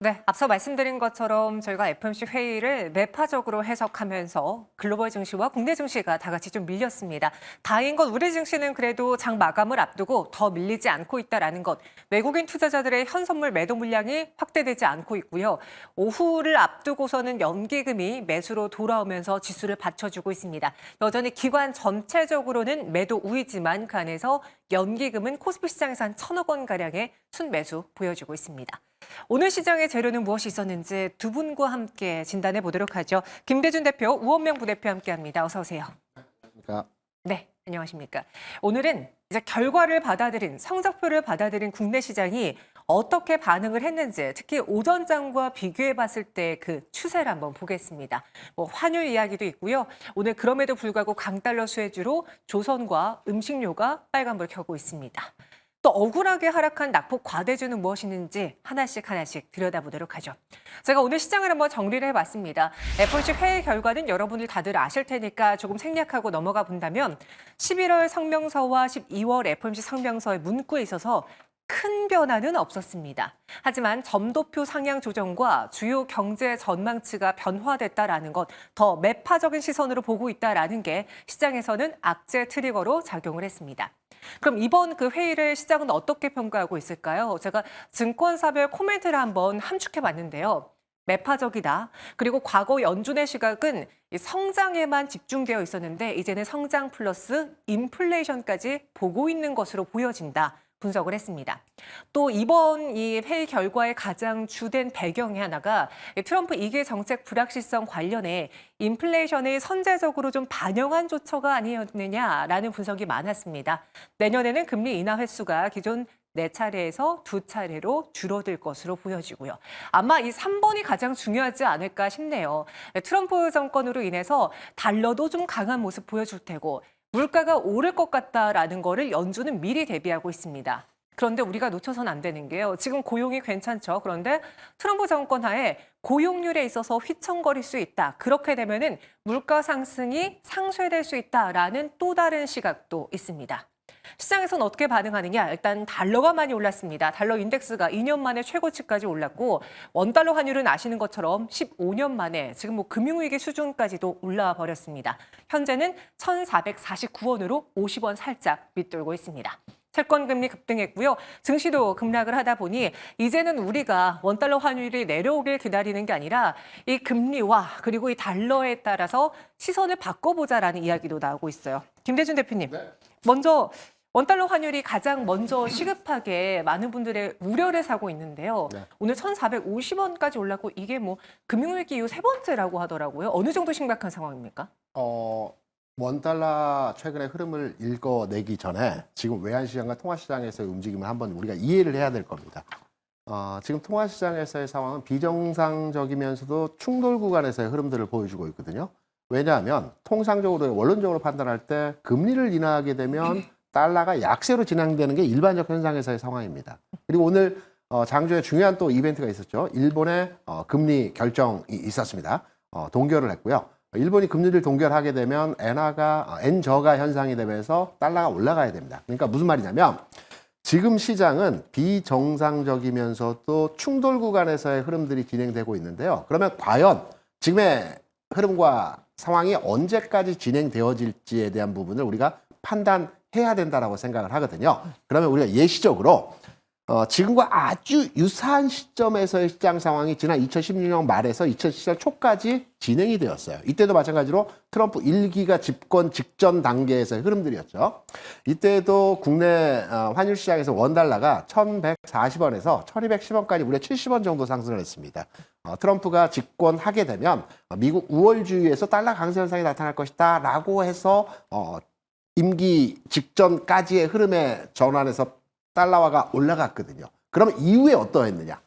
네, 앞서 말씀드린 것처럼 저희가 FOMC 회의를 매파적으로 해석하면서 글로벌 증시와 국내 증시가 다 같이 좀 밀렸습니다. 다행인 건 우리 증시는 그래도 장 마감을 앞두고 더 밀리지 않고 있다는 것. 외국인 투자자들의 현선물 매도 물량이 확대되지 않고 있고요. 오후를 앞두고서는 연기금이 매수로 돌아오면서 지수를 받쳐주고 있습니다. 여전히 기관 전체적으로는 매도 우위지만 그 안에서 연기금은 코스피 시장에서 한 1,000억 원가량의 순매수 보여주고 있습니다. 오늘 시장의 재료는 무엇이 있었는지 두 분과 함께 진단해 보도록 하죠. 김대준 대표, 우원명 부대표 함께합니다. 어서 오세요. 그러니까 네, 안녕하십니까. 오늘은 이제 결과를 받아들인, 성적표를 받아들인 국내 시장이 어떻게 반응을 했는지, 특히 오전장과 비교해 봤을 때 그 추세를 한번 보겠습니다. 환율 이야기도 있고요. 오늘 그럼에도 불구하고 강달러 수혜주로 조선과 음식료가 빨간불 켜고 있습니다. 또 억울하게 하락한 낙폭 과대주는 무엇이는지 하나씩 들여다보도록 하죠. 제가 오늘 시장을 한번 정리를 해봤습니다. FOMC 회의 결과는 여러분들 다들 아실 테니까 조금 생략하고 넘어가 본다면 11월 성명서와 12월 FOMC 성명서의 문구에 있어서 큰 변화는 없었습니다. 하지만 점도표 상향 조정과 주요 경제 전망치가 변화됐다라는 것, 더 매파적인 시선으로 보고 있다라는 게 시장에서는 악재 트리거로 작용을 했습니다. 그럼 이번 그 회의를 시장은 어떻게 평가하고 있을까요? 제가 증권사별 코멘트를 한번 함축해 봤는데요. 매파적이다. 그리고 과거 연준의 시각은 이 성장에만 집중되어 있었는데 이제는 성장 플러스 인플레이션까지 보고 있는 것으로 보여진다. 분석을 했습니다. 또 이번 이 회의 결과의 가장 주된 배경이 하나가 트럼프 2기 정책 불확실성 관련해 인플레이션을 선제적으로 좀 반영한 조처가 아니었느냐라는 분석이 많았습니다. 내년에는 금리 인하 횟수가 기존 4차례에서 2차례로 줄어들 것으로 보여지고요. 아마 이 3번이 가장 중요하지 않을까 싶네요. 트럼프 정권으로 인해서 달러도 좀 강한 모습 보여줄 테고 물가가 오를 것 같다라는 거를 연준은 미리 대비하고 있습니다. 그런데 우리가 놓쳐서는 안 되는 게요. 지금 고용이 괜찮죠. 그런데 트럼프 정권 하에 고용률에 있어서 휘청거릴 수 있다. 그렇게 되면은 물가 상승이 상쇄될 수 있다라는 또 다른 시각도 있습니다. 시장에서는 어떻게 반응하느냐? 일단 달러가 많이 올랐습니다. 달러 인덱스가 2년 만에 최고치까지 올랐고 원달러 환율은 아시는 것처럼 15년 만에 지금 금융위기 수준까지도 올라와 버렸습니다. 현재는 1,449원으로 50원 살짝 밑돌고 있습니다. 채권 금리 급등했고요. 증시도 급락을 하다 보니 이제는 우리가 원달러 환율이 내려오길 기다리는 게 아니라 이 금리와 그리고 이 달러에 따라서 시선을 바꿔보자라는 이야기도 나오고 있어요. 김대준 대표님, 네. 먼저 원달러 환율이 가장 먼저 시급하게 많은 분들의 우려를 사고 있는데요. 네. 오늘 1,450원까지 올랐고 이게 금융위기 이후 세 번째라고 하더라고요. 어느 정도 심각한 상황입니까? 원달러 최근의 흐름을 읽어내기 전에 지금 외환시장과 통화시장에서의 움직임을 한번 우리가 이해를 해야 될 겁니다. 지금 통화시장에서의 상황은 비정상적이면서도 충돌 구간에서의 흐름들을 보여주고 있거든요. 왜냐하면 통상적으로 원론적으로 판단할 때 금리를 인하하게 되면 달러가 약세로 진행되는 게 일반적 현상에서의 상황입니다. 그리고 오늘 장중에 중요한 또 이벤트가 있었죠. 일본의 금리 결정이 있었습니다. 동결을 했고요. 일본이 금리를 동결하게 되면 엔저가 현상이 되면서 달러가 올라가야 됩니다. 그러니까 무슨 말이냐면 지금 시장은 비정상적이면서도 충돌 구간에서의 흐름들이 진행되고 있는데요. 그러면 과연 지금의 흐름과 상황이 언제까지 진행되어질지에 대한 부분을 우리가 판단해야 된다라고 생각을 하거든요. 그러면 우리가 예시적으로 지금과 아주 유사한 시점에서의 시장 상황이 지난 2016년 말에서 2017년 초까지 진행이 되었어요. 이때도 마찬가지로 트럼프 1기가 집권 직전 단계에서의 흐름들이었죠. 이때도 국내 환율 시장에서 원달러가 1,140원에서 1,210원까지 무려 70원 정도 상승을 했습니다. 트럼프가 집권하게 되면 미국 우월주의에서 달러 강세 현상이 나타날 것이다 라고 해서 임기 직전까지의 흐름의 전환에서 달러화가 올라갔거든요. 그러면 이후에 어떠했느냐?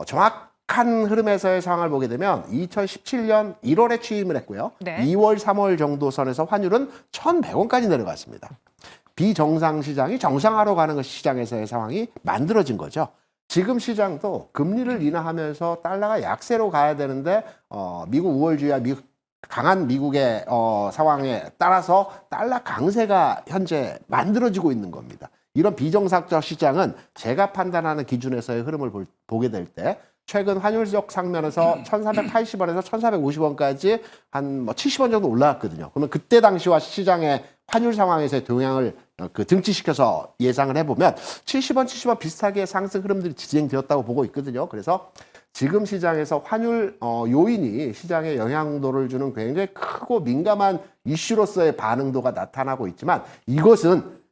정확한 흐름에서의 상황을 보게 되면 2017년 1월에 취임을 했고요. 네. 2월, 3월 정도 선에서 환율은 1,100원까지 내려갔습니다. 비정상 시장이 정상화로 가는 것이 시장에서의 상황이 만들어진 거죠. 지금 시장도 금리를 인하하면서 달러가 약세로 가야 되는데 미국 우월주의와 강한 미국의 상황에 따라서 달러 강세가 현재 만들어지고 있는 겁니다. 이런 비정상적 시장은 제가 판단하는 기준에서의 흐름을 보게 될 때 최근 환율적 상면에서 1,480원에서 1,450원까지 한 뭐 70원 정도 올라갔거든요. 그러면 그때 당시와 시장의 환율 상황에서의 동향을 등치시켜서 예상을 해보면 70원 비슷하게 상승 흐름들이 진행되었다고 보고 있거든요. 그래서 지금 시장에서 환율 요인이 시장에 영향도를 주는 굉장히 크고 민감한 이슈로서의 반응도가 나타나고 있지만 이것은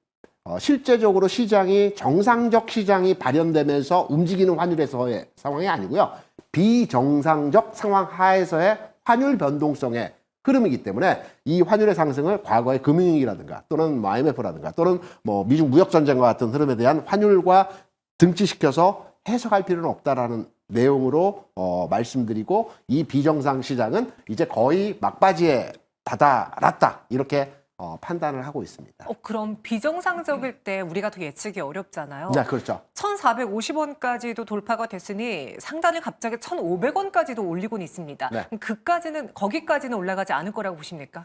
실제적으로 시장이 정상적 시장이 발현되면서 움직이는 환율에서의 상황이 아니고요. 비정상적 상황 하에서의 환율 변동성의 흐름이기 때문에 이 환율의 상승을 과거의 금융위기라든가 또는 IMF라든가 또는 뭐 미중 무역 전쟁과 같은 흐름에 대한 환율과 등치시켜서 해석할 필요는 없다라는 내용으로 말씀드리고 이 비정상 시장은 이제 거의 막바지에 다다랐다 이렇게 판단을 하고 있습니다. 그럼 비정상적일 때 우리가 더 예측이 어렵잖아요. 네, 그렇죠. 1,450원까지도 돌파가 됐으니 상단을 갑자기 1,500원까지도 올리곤 있습니다. 네. 그럼 거기까지는 올라가지 않을 거라고 보십니까?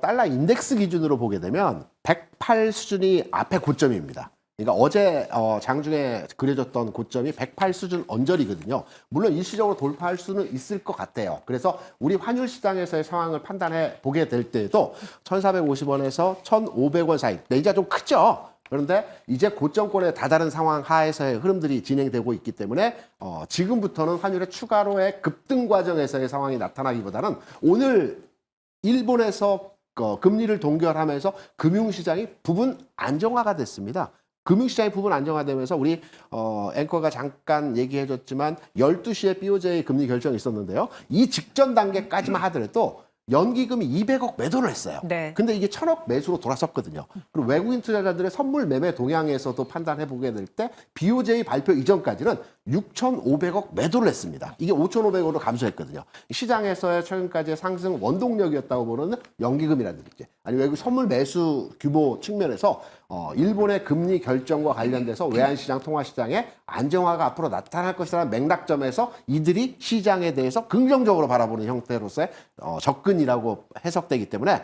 달러 인덱스 기준으로 보게 되면 108 수준이 앞에 고점입니다. 그러니까 어제 장중에 그려졌던 고점이 108 수준 언저리거든요. 물론 일시적으로 돌파할 수는 있을 것 같아요. 그래서 우리 환율 시장에서의 상황을 판단해 보게 될 때에도 1,450원에서 1,500원 사이, 내기가 좀 크죠. 그런데 이제 고점권에 다다른 상황 하에서의 흐름들이 진행되고 있기 때문에 지금부터는 환율의 추가로의 급등 과정에서의 상황이 나타나기보다는 오늘 일본에서 금리를 동결하면서 금융시장이 부분 안정화가 됐습니다. 금융시장의 부분 안정화되면서 우리 앵커가 잠깐 얘기해줬지만 12시에 BOJ 금리 결정이 있었는데요. 이 직전 단계까지만 하더라도 연기금이 200억 매도를 했어요. 네. 근데 이게 1,000억 매수로 돌아섰거든요. 그리고 외국인 투자자들의 선물 매매 동향에서도 판단해 보게 될 때 BOJ 발표 이전까지는 6,500억 매도를 했습니다. 이게 5,500억으로 감소했거든요. 시장에서의 최근까지의 상승 원동력이었다고 보는 연기금이라든지 아니 외국 선물 매수 규모 측면에서 일본의 금리 결정과 관련돼서 외환시장, 통화시장의 안정화가 앞으로 나타날 것이라는 맥락점에서 이들이 시장에 대해서 긍정적으로 바라보는 형태로서의 접근이라고 해석되기 때문에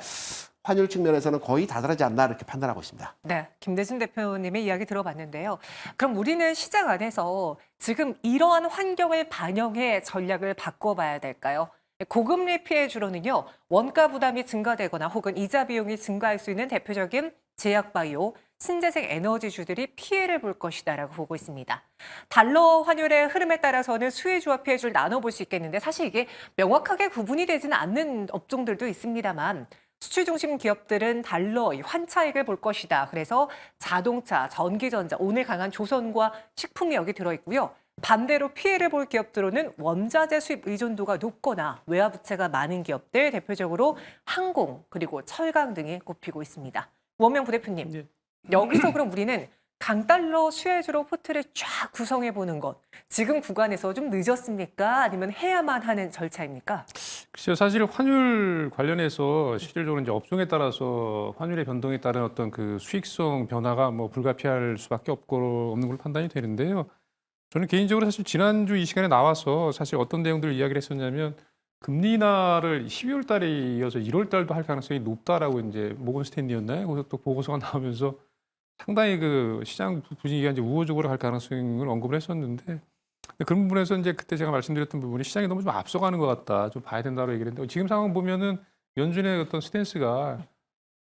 환율 측면에서는 거의 다다르지 않나 이렇게 판단하고 있습니다. 네, 김대중 대표님의 이야기 들어봤는데요. 그럼 우리는 시장 안에서 지금 이러한 환경을 반영해 전략을 바꿔봐야 될까요? 고금리 피해주로는요, 원가 부담이 증가되거나 혹은 이자 비용이 증가할 수 있는 대표적인 제약바이오, 신재생 에너지주들이 피해를 볼 것이다라고 보고 있습니다. 달러 환율의 흐름에 따라서는 수혜주와 피해주를 나눠볼 수 있겠는데 사실 이게 명확하게 구분이 되지는 않는 업종들도 있습니다만 수출 중심 기업들은 달러의 환차익을 볼 것이다. 그래서 자동차, 전기전자, 오늘 강한 조선과 식품이 여기 들어있고요. 반대로 피해를 볼 기업들로는 원자재 수입 의존도가 높거나 외화 부채가 많은 기업들, 대표적으로 항공 그리고 철강 등이 꼽히고 있습니다. 원명 부대표님, 네. 여기서 그럼 우리는 강달러 수혜주로 포트를 쫙 구성해 보는 것, 지금 구간에서 좀 늦었습니까? 아니면 해야만 하는 절차입니까? 글쎄요, 사실 환율 관련해서 실질적으로 이제 업종에 따라서 환율의 변동에 따른 어떤 그 수익성 변화가 뭐 불가피할 수밖에 없는 걸로 판단이 되는데요. 저는 개인적으로 사실 지난주 이 시간에 나와서 사실 어떤 내용들을 이야기를 했었냐면 금리 인하를 12월 달에 이어서 1월 달도 할 가능성이 높다라고 이제 모건 스탠리였나요? 거기서 또 보고서가 나오면서 상당히 그 시장 분위기가 이제 우호적으로 갈 가능성을 언급을 했었는데 그런 부분에서 이제 그때 제가 말씀드렸던 부분이 시장이 너무 좀 앞서가는 것 같다, 좀 봐야 된다고 얘기를 했는데 지금 상황 보면은 연준의 어떤 스탠스가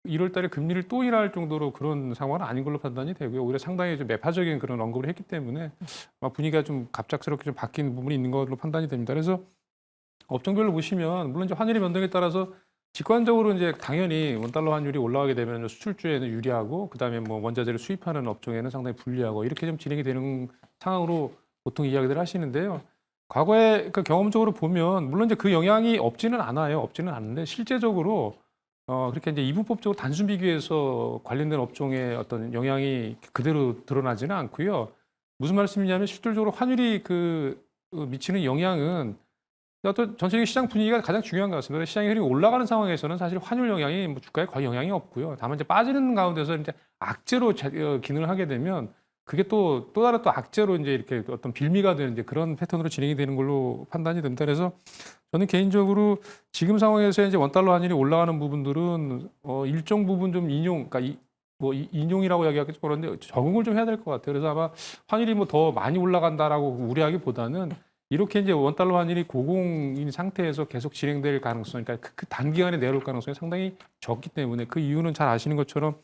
1월 달에 금리를 또 인하할 정도로 그런 상황은 아닌 걸로 판단이 되고요. 오히려 상당히 좀 매파적인 그런 언급을 했기 때문에 아마 분위기가 좀 갑작스럽게 좀 바뀐 부분이 있는 걸로 판단이 됩니다. 그래서 업종별로 보시면 물론 이제 환율의 변동에 따라서 직관적으로 이제 당연히 원달러 환율이 올라가게 되면 수출주에는 유리하고 그다음에 뭐 원자재를 수입하는 업종에는 상당히 불리하고 이렇게 좀 진행이 되는 상황으로 보통 이야기들 하시는데요. 과거에 그 경험적으로 보면 물론 이제 그 영향이 없지는 않아요. 없지는 않은데 실제적으로 그렇게 이제 이분법적으로 단순 비교해서 관련된 업종의 어떤 영향이 그대로 드러나지는 않고요. 무슨 말씀이냐면 실질적으로 환율이 미치는 영향은 어떤 전체적인 시장 분위기가 가장 중요한 것 같습니다. 시장의 흐름이 올라가는 상황에서는 사실 환율 영향이 뭐 주가에 거의 영향이 없고요. 다만 이제 빠지는 가운데서 이제 악재로 기능을 하게 되면 그게 또 다른 또 악재로 이제 이렇게 어떤 빌미가 되는 이제 그런 패턴으로 진행이 되는 걸로 판단이 됩니다. 그래서 저는 개인적으로 지금 상황에서 이제 원달러 환율이 올라가는 부분들은 일정 부분 좀 그러니까 인용이라고 이야기하기 좀 그런데 적응을 좀 해야 될 것 같아요. 그래서 아마 환율이 뭐 더 많이 올라간다라고 우려하기보다는 이렇게 이제 원달러 환율이 고공인 상태에서 계속 진행될 가능성, 그러니까 그 단기간에 내려올 가능성이 상당히 적기 때문에 그 이유는 잘 아시는 것처럼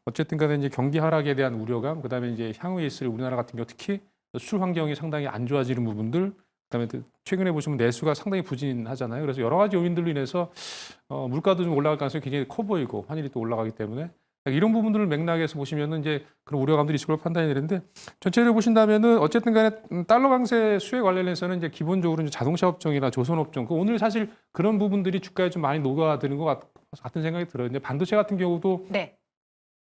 어쨌든 간에 이제 경기 하락에 대한 우려감, 그다음에 이제 향후에 있을 우리나라 같은 경우 특히 수출 환경이 상당히 안 좋아지는 부분들, 그다음에 최근에 보시면 내수가 상당히 부진하잖아요. 그래서 여러 가지 요인들로 인해서 물가도 좀 올라갈 가능성이 굉장히 커 보이고 환율이 또 올라가기 때문에 이런 부분들을 맥락에서 보시면은 이제 그런 우려감들이 있을 걸로 판단이 되는데 전체를 보신다면은 어쨌든 간에 달러 강세 수혜 관련해서는 이제 기본적으로 이제 자동차 업종이나 조선 업종 오늘 사실 그런 부분들이 주가에 좀 많이 녹아드는 것 같은 생각이 들어요. 근데 반도체 같은 경우도 네.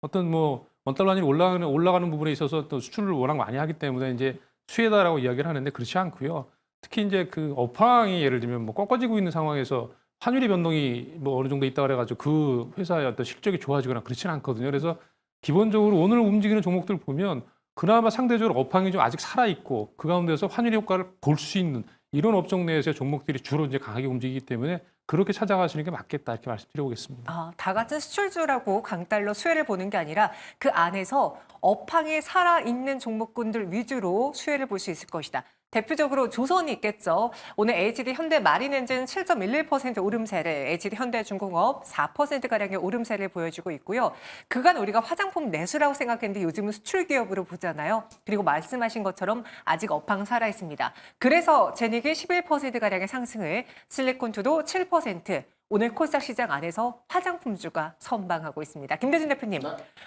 어떤 뭐 원달러 환율이 올라가는 부분에 있어서 또 수출을 워낙 많이 하기 때문에 이제 수혜다라고 이야기를 하는데 그렇지 않고요. 특히 이제 그 업황이 예를 들면 뭐 꺾어지고 있는 상황에서 환율의 변동이 뭐 어느 정도 있다 그래가지고 그 회사의 어떤 실적이 좋아지거나 그렇지는 않거든요. 그래서 기본적으로 오늘 움직이는 종목들 보면 그나마 상대적으로 업황이 좀 아직 살아 있고 그 가운데서 환율 효과를 볼 수 있는 이런 업종 내에서의 종목들이 주로 이제 강하게 움직이기 때문에 그렇게 찾아가시는 게 맞겠다 이렇게 말씀드려보겠습니다. 다 같은 수출주라고 강달러 수혜를 보는 게 아니라 그 안에서 업황이 살아있는 종목군들 위주로 수혜를 볼 수 있을 것이다. 대표적으로 조선이 있겠죠. 오늘 HD 현대 마린엔진 7.11% 오름세를, HD 현대중공업 4%가량의 오름세를 보여주고 있고요. 그간 우리가 화장품 내수라고 생각했는데 요즘은 수출 기업으로 보잖아요. 그리고 말씀하신 것처럼 아직 업황 살아있습니다. 그래서 제닉이 11%가량의 상승을, 실리콘투도 7%, 오늘 코스닥 시장 안에서 화장품주가 선방하고 있습니다. 김대준 대표님,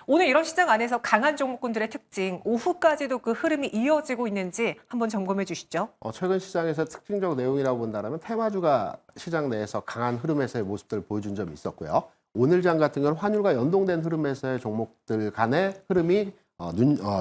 오늘 이런 시장 안에서 강한 종목군들의 특징, 오후까지도 그 흐름이 이어지고 있는지 한번 점검해 주시죠. 최근 시장에서 특징적 내용이라고 본다면 테마주가 시장 내에서 강한 흐름에서의 모습들을 보여준 점이 있었고요. 오늘 장 같은 경우는 환율과 연동된 흐름에서의 종목들 간의 흐름이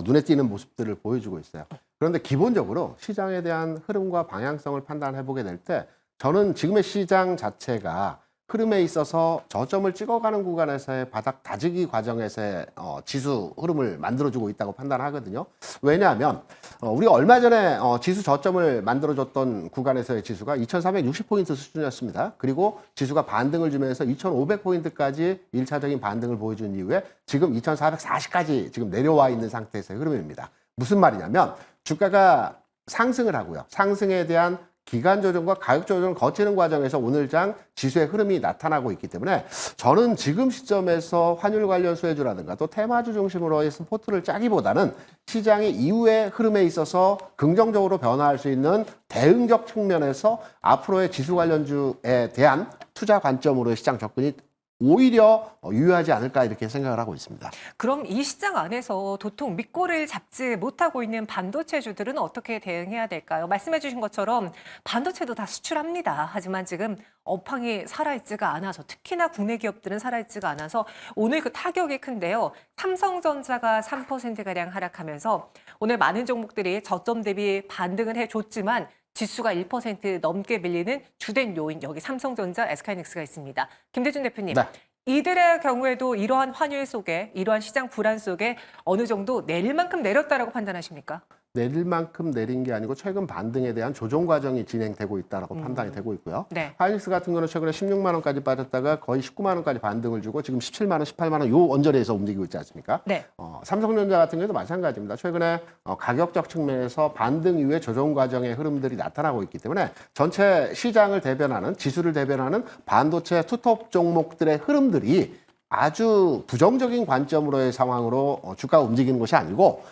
눈에 띄는 모습들을 보여주고 있어요. 그런데 기본적으로 시장에 대한 흐름과 방향성을 판단해 보게 될 때 저는 지금의 시장 자체가 흐름에 있어서 저점을 찍어가는 구간에서의 바닥 다지기 과정에서의 지수 흐름을 만들어주고 있다고 판단하거든요. 왜냐하면 우리가 얼마 전에 지수 저점을 만들어줬던 구간에서의 지수가 2460포인트 수준이었습니다. 그리고 지수가 반등을 주면서 2500포인트까지 1차적인 반등을 보여준 이후에 지금 2440까지 지금 내려와 있는 상태에서의 흐름입니다. 무슨 말이냐면 주가가 상승을 하고요. 상승에 대한 기간 조정과 가격 조정을 거치는 과정에서 오늘장 지수의 흐름이 나타나고 있기 때문에 저는 지금 시점에서 환율 관련 수혜주라든가 또 테마주 중심으로 해서 포트를 짜기보다는 시장의 이후의 흐름에 있어서 긍정적으로 변화할 수 있는 대응적 측면에서 앞으로의 지수 관련주에 대한 투자 관점으로의 시장 접근이 오히려 유효하지 않을까 이렇게 생각을 하고 있습니다. 그럼 이 시장 안에서 도통 밑꼬리를 잡지 못하고 있는 반도체주들은 어떻게 대응해야 될까요? 말씀해 주신 것처럼 반도체도 다 수출합니다. 하지만 지금 업황이 살아있지가 않아서, 특히나 국내 기업들은 살아있지가 않아서 오늘 그 타격이 큰데요. 삼성전자가 3%가량 하락하면서 오늘 많은 종목들이 저점 대비 반등을 해줬지만 지수가 1% 넘게 밀리는 주된 요인, 여기 삼성전자, SK하이닉스가 있습니다. 김대준 대표님, 네. 이들의 경우에도 이러한 환율 속에, 이러한 시장 불안 속에 어느 정도 내릴 만큼 내렸다라고 판단하십니까? 내릴 만큼 내린 게 아니고 최근 반등에 대한 조정 과정이 진행되고 있다라고 판단이 되고 있고요. 네. 하이닉스 같은 경우는 최근에 16만 원까지 빠졌다가 거의 19만 원까지 반등을 주고 지금 17만 원, 18만 원 요 언저리에서 움직이고 있지 않습니까? 네. 삼성전자 같은 경우도 마찬가지입니다. 최근에 가격적 측면에서 반등 이후에 조정 과정의 흐름들이 나타나고 있기 때문에 전체 시장을 대변하는, 지수를 대변하는 반도체 투톱 종목들의 흐름들이 아주 부정적인 관점으로의 상황으로 주가가 움직이는 것이 아니고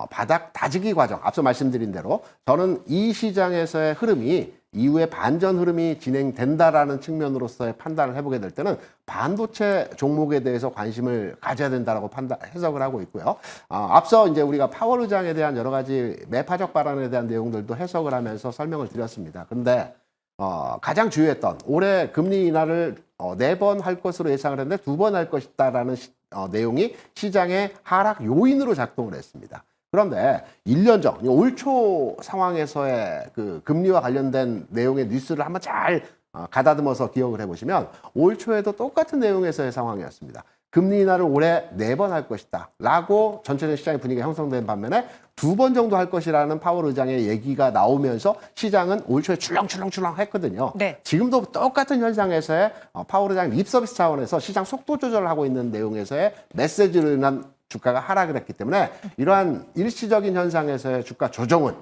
바닥 다지기 과정, 앞서 말씀드린 대로 저는 이 시장에서의 흐름이 이후에 반전 흐름이 진행된다라는 측면으로서의 판단을 해보게 될 때는 반도체 종목에 대해서 관심을 가져야 된다라고 해석을 하고 있고요. 앞서 이제 우리가 파월 의장에 대한 여러 가지 매파적 발언에 대한 내용들도 해석을 하면서 설명을 드렸습니다. 그런데 가장 주요했던 올해 금리 인하를 4번 할 것으로 예상을 했는데 2번 할 것이다라는 내용이 시장의 하락 요인으로 작동을 했습니다. 그런데 1년 전, 올 초 상황에서의 그 금리와 관련된 내용의 뉴스를 한번 잘 가다듬어서 기억을 해보시면 올 초에도 똑같은 내용에서의 상황이었습니다. 금리 인하를 올해 4번 할 것이다 라고 전체적인 시장의 분위기가 형성된 반면에 2번 정도 할 것이라는 파월 의장의 얘기가 나오면서 시장은 올 초에 출렁출렁 했거든요. 네. 지금도 똑같은 현상에서의 파월 의장 립서비스 차원에서 시장 속도 조절을 하고 있는 내용에서의 메시지를 인한 주가가 하락을 했기 때문에 이러한 일시적인 현상에서의 주가 조정은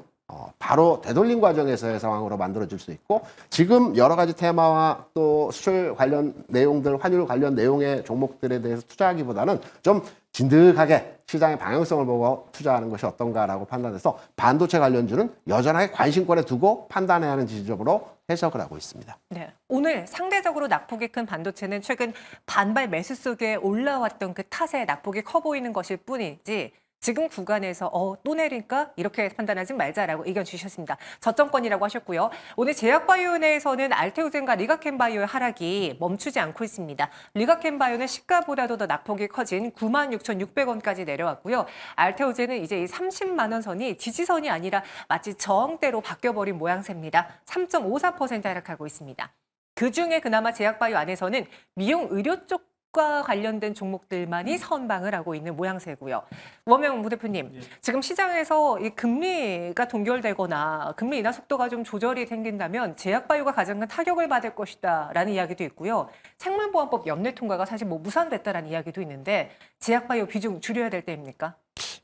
바로 되돌림 과정에서의 상황으로 만들어질 수 있고 지금 여러 가지 테마와 또 수출 관련 내용들, 환율 관련 내용의 종목들에 대해서 투자하기보다는 좀 진득하게 시장의 방향성을 보고 투자하는 것이 어떤가라고 판단해서 반도체 관련주는 여전하게 관심권에 두고 판단해야 하는 지점으로 해석을 하고 있습니다. 네. 오늘 상대적으로 낙폭이 큰 반도체는 최근 반발 매수 속에 올라왔던 그 탓에 낙폭이 커 보이는 것일 뿐이지 지금 구간에서 또 내릴까? 이렇게 판단하지 말자라고 의견 주셨습니다. 저점권이라고 하셨고요. 오늘 제약바이오내에서는 알테오젠과 리가켄바이오의 하락이 멈추지 않고 있습니다. 리가켄바이오는 시가보다도 더 낙폭이 커진 96,600원까지 내려왔고요. 알테오젠은 이제 이 30만 원 선이 지지선이 아니라 마치 저항대로 바뀌어버린 모양새입니다. 3.54% 하락하고 있습니다. 그중에 그나마 제약바이오 안에서는 미용 의료 쪽 과 관련된 종목들만이 선방을 하고 있는 모양새고요. 우원명 부대표님, 지금 시장에서 이 금리가 동결되거나 금리 인하 속도가 좀 조절이 생긴다면 제약바이오가 가장 큰 타격을 받을 것이다라는 이야기도 있고요. 생물보안법 연내 통과가 사실 뭐 무산됐다라는 이야기도 있는데 제약바이오 비중 줄여야 될 때입니까?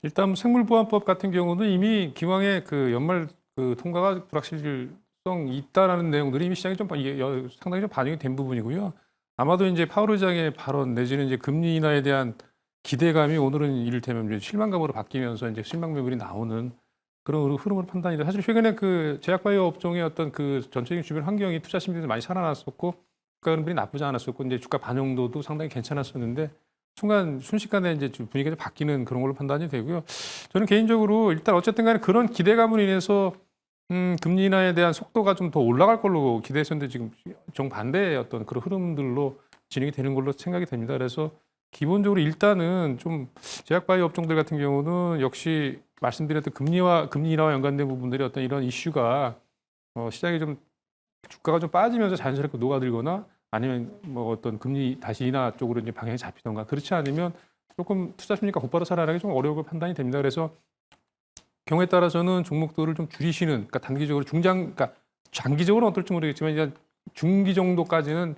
일단 생물보안법 같은 경우는 이미 기왕에 그 연말 그 통과가 불확실성이 있다라는 내용들이 이미 시장에 좀 상당히 좀 반영이 된 부분이고요. 아마도 이제 파월 의장의 발언 내지는 이제 금리 인하에 대한 기대감이 오늘은 이를테면 이제 실망감으로 바뀌면서 이제 실망 매물이 나오는 그런 흐름을 판단이다. 사실 최근에 그 제약바이오 업종의 어떤 그 전체적인 주변 환경이 투자 심리도 많이 살아났었고 주가 흐름이 나쁘지 않았었고 이제 주가 반영도도 상당히 괜찮았었는데 순식간에 이제 좀 분위기가 좀 바뀌는 그런 걸로 판단이 되고요. 저는 개인적으로 일단 어쨌든 간에 그런 기대감으로 인해서 금리 인하에 대한 속도가 좀 더 올라갈 걸로 기대했었는데 지금 정반대의 어떤 그런 흐름들로 진행이 되는 걸로 생각이 됩니다. 그래서 기본적으로 일단은 좀 제약바이오 업종들 같은 경우는 역시 말씀드렸던 금리 인하와 연관된 부분들이 어떤 이런 이슈가 시장에 좀 주가가 좀 빠지면서 자연스럽게 녹아들거나 아니면 뭐 어떤 금리 다시 인하 쪽으로 이제 방향이 잡히던가 그렇지 않으면 조금 투자 심리가 곧바로 살아나기 좀 어려울 판단이 됩니다. 그래서 경우에 따라서는 종목들을 좀 줄이시는, 그러니까 단기적으로 그러니까 장기적으로는 어떨지 모르겠지만 이제 중기 정도까지는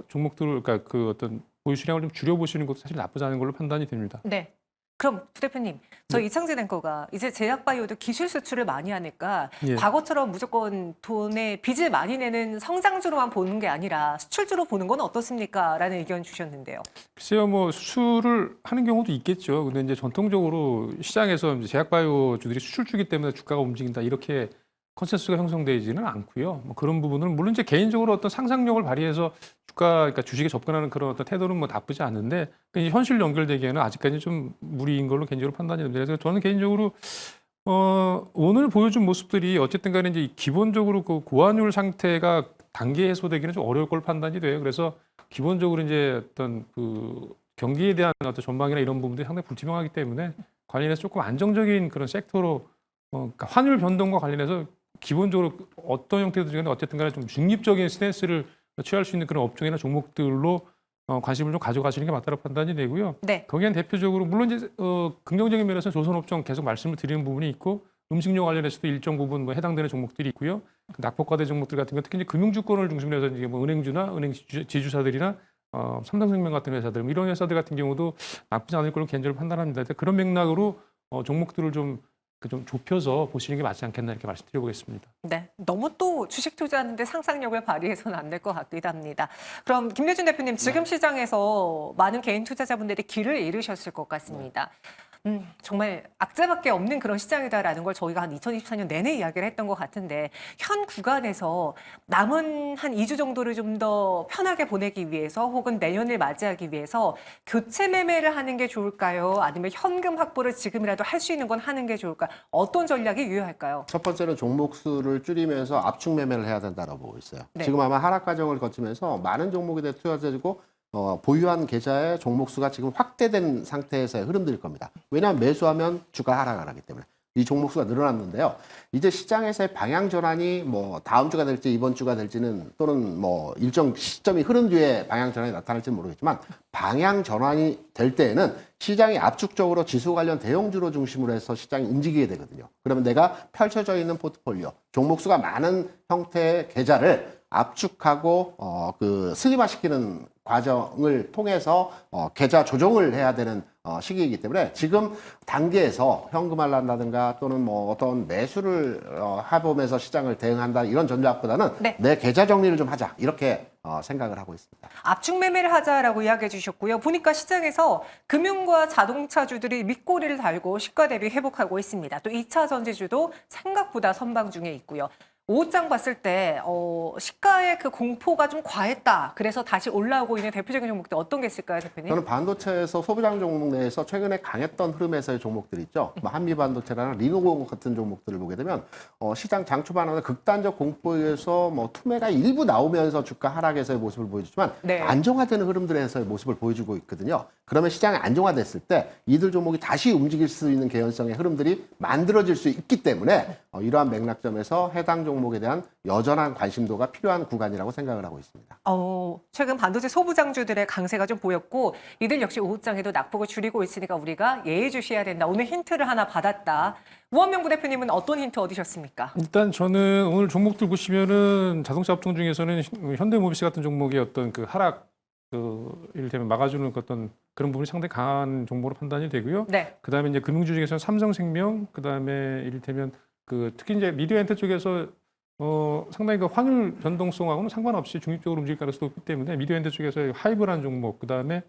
종목들을 그러니까 그 어떤 보유 수량을 좀 줄여보시는 것도 사실 나쁘지 않은 걸로 판단이 됩니다. 네. 그럼 부대표님, 저 이창진 앵커가 이제 제약바이오도 기술 수출을 많이 하니까 예. 과거처럼 무조건 돈에 빚을 많이 내는 성장주로만 보는 게 아니라 수출주로 보는 건 어떻습니까? 라는 의견 주셨는데요. 글쎄요, 뭐 수출을 하는 경우도 있겠죠. 근데 이제 전통적으로 시장에서 이제 제약바이오주들이 수출주기 때문에 주가가 움직인다 이렇게 컨센서스가 형성되지는 않고요. 뭐 그런 부분은 물론 이제 개인적으로 어떤 상상력을 발휘해서 그러니까 주식에 접근하는 그런 어떤 태도는 뭐 나쁘지 않은데 이제 현실 연결되기에는 아직까지 좀 무리인 걸로 개인적으로 판단이 됩니다. 그래서 저는 개인적으로 오늘 보여준 모습들이 어쨌든 간에 이제 기본적으로 그 고환율 상태가 단기 해소되기는 좀 어려울 걸로 판단이 돼요. 그래서 기본적으로 이제 어떤 그 경기에 대한 어떤 전망이나 이런 부분들이 상당히 불투명하기 때문에 관련해서 조금 안정적인 그런 섹터로 그러니까 환율 변동과 관련해서 기본적으로 어떤 형태든 어쨌든 간에 좀 중립적인 스탠스를 취할 수 있는 그런 업종이나 종목들로 관심을 좀 가져가시는 게 맞다고 판단이 되고요. 네. 거기엔 대표적으로 물론 이제 긍정적인 면에서 조선업종 계속 말씀을 드리는 부분이 있고 음식료 관련해서도 일정 부분 뭐 해당되는 종목들이 있고요. 낙폭과대 종목들 같은 경우 특히 이제 금융주권을 중심으로 해서 이제 뭐 은행주나 은행 지주사들이나 삼성생명 같은 회사들 이런 회사들 같은 경우도 나쁘지 않을 걸로 개인적으로 판단합니다. 그런 맥락으로 종목들을 좀 좁혀서 보시는 게 맞지 않겠나 이렇게 말씀드려보겠습니다. 네, 너무 또 주식 투자하는데 상상력을 발휘해서는 안 될 것 같기도 합니다. 그럼 김대중 대표님, 지금 시장에서 많은 개인 투자자분들이 길을 잃으셨을 것 같습니다. 정말 악재밖에 없는 그런 시장이다라는 걸 저희가 한 2024년 내내 이야기를 했던 것 같은데 현 구간에서 남은 한 2주 정도를 좀 더 편하게 보내기 위해서 혹은 내년을 맞이하기 위해서 교체 매매를 하는 게 좋을까요? 아니면 현금 확보를 지금이라도 할 수 있는 건 하는 게 좋을까요? 어떤 전략이 유효할까요? 첫 번째는 종목 수를 줄이면서 압축 매매를 해야 된다고 보고 있어요. 네. 지금 아마 하락 과정을 거치면서 많은 종목에 대해 투자되고 보유한 계좌의 종목 수가 지금 확대된 상태에서의 흐름들일 겁니다. 왜냐하면 매수하면 주가 하락을 하기 때문에 이 종목 수가 늘어났는데요. 이제 시장에서의 방향 전환이 뭐 다음 주가 될지 이번 주가 될지는 또는 뭐 일정 시점이 흐른 뒤에 방향 전환이 나타날지는 모르겠지만 방향 전환이 될 때에는 시장이 압축적으로 지수 관련 대형주로 중심으로 해서 시장이 움직이게 되거든요. 그러면 내가 펼쳐져 있는 포트폴리오, 종목 수가 많은 형태의 계좌를 압축하고 그 슬림화시키는 과정을 통해서 계좌 조정을 해야 되는 시기이기 때문에 지금 단계에서 현금화를 또는 뭐 어떤 매수를 해보면서 시장을 대응한다 이런 전략보다는 네. 내 계좌 정리를 좀 하자 이렇게 생각을 하고 있습니다. 압축 매매를 하자라고 이야기해 주셨고요. 보니까 시장에서 금융과 자동차주들이 밑꼬리를 달고 시가 대비 회복하고 있습니다. 또 2차 전지주도 생각보다 선방 중에 있고요. 오후장 봤을 때 시가의 그 공포가 좀 과했다. 그래서 다시 올라오고 있는 대표적인 종목들 어떤 게 있을까요, 대표님? 저는 반도체에서 소부장 종목 내에서 최근에 강했던 흐름에서의 종목들 있죠. 뭐 한미반도체나 리노공 같은 종목들을 보게 되면 시장 장 초반에 극단적 공포에 의해서 뭐 투매가 일부 나오면서 주가 하락에서의 모습을 보여주지만 네. 안정화되는 흐름들에서의 모습을 보여주고 있거든요. 그러면 시장이 안정화됐을 때 이들 종목이 다시 움직일 수 있는 개연성의 흐름들이 만들어질 수 있기 때문에 이러한 맥락점에서 해당 종목에 대한 여전한 관심도가 필요한 구간이라고 생각을 하고 있습니다. 최근 반도체 소부장주들의 강세가 좀 보였고 이들 역시 오후장에도 낙폭을 줄이고 있으니까 우리가 예의주시해야 된다. 오늘 힌트를 하나 받았다. 우원명 부대표님은 어떤 힌트 얻으셨습니까? 일단 저는 오늘 종목들 보시면은 자동차 업종 중에서는 현대모비스 같은 종목의 어떤 그 하락 이를테면 막아주는 어떤 그런 부분이 상당히 강한 종목으로 판단이 되고요. 네. 그다음에 이제 금융주 중에서는 삼성생명, 그다음에 이를테면 특히 이제 미디어엔터 쪽에서 상당히 그 환율 변동성하고는 상관없이 중립적으로 움직일 가능성이 높기 때문에 미디어엔터 쪽에서 하이브라는 종목, 그다음에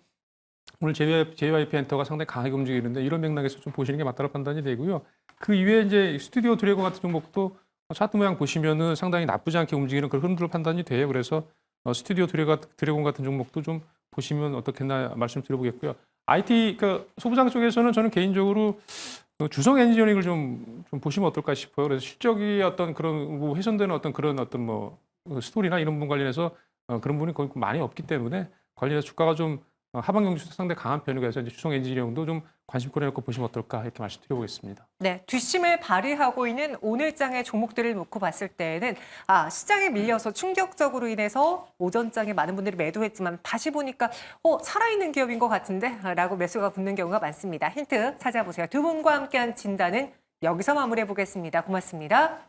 오늘 JYP 엔터가 상당히 강하게 움직이는데 이런 맥락에서 좀 보시는 게 맞다고 판단이 되고요. 그 이외에 이제 스튜디오 드래곤 같은 종목도 차트 모양 보시면은 상당히 나쁘지 않게 움직이는 그런 흐름들로 판단이 돼요. 그래서 스튜디오 드래곤 같은 종목도 좀 보시면 어떻겠나 말씀드려보겠고요. IT 그 소부장 쪽에서는 저는 개인적으로 주성 엔지니어링을 좀 보시면 어떨까 싶어요. 그래서 실적이 어떤 그런 뭐 훼손되는 어떤 그런 어떤 뭐 스토리나 이런 부분 관련해서 그런 부분이 거의 많이 없기 때문에 관련해서 주가가 좀 하반 경주도 상당히 강한 편이고 해서 이제 주성 엔지니어링도 좀 관심거리 놓고 보시면 어떨까 이렇게 말씀드려보겠습니다. 네, 뒷심을 발휘하고 있는 오늘장의 종목들을 놓고 봤을 때는 시장에 밀려서 충격적으로 인해서 오전장에 많은 분들이 매도했지만 다시 보니까 살아있는 기업인 것 같은데 라고 매수가 붙는 경우가 많습니다. 힌트 찾아보세요. 두 분과 함께한 진단은 여기서 마무리해 보겠습니다. 고맙습니다.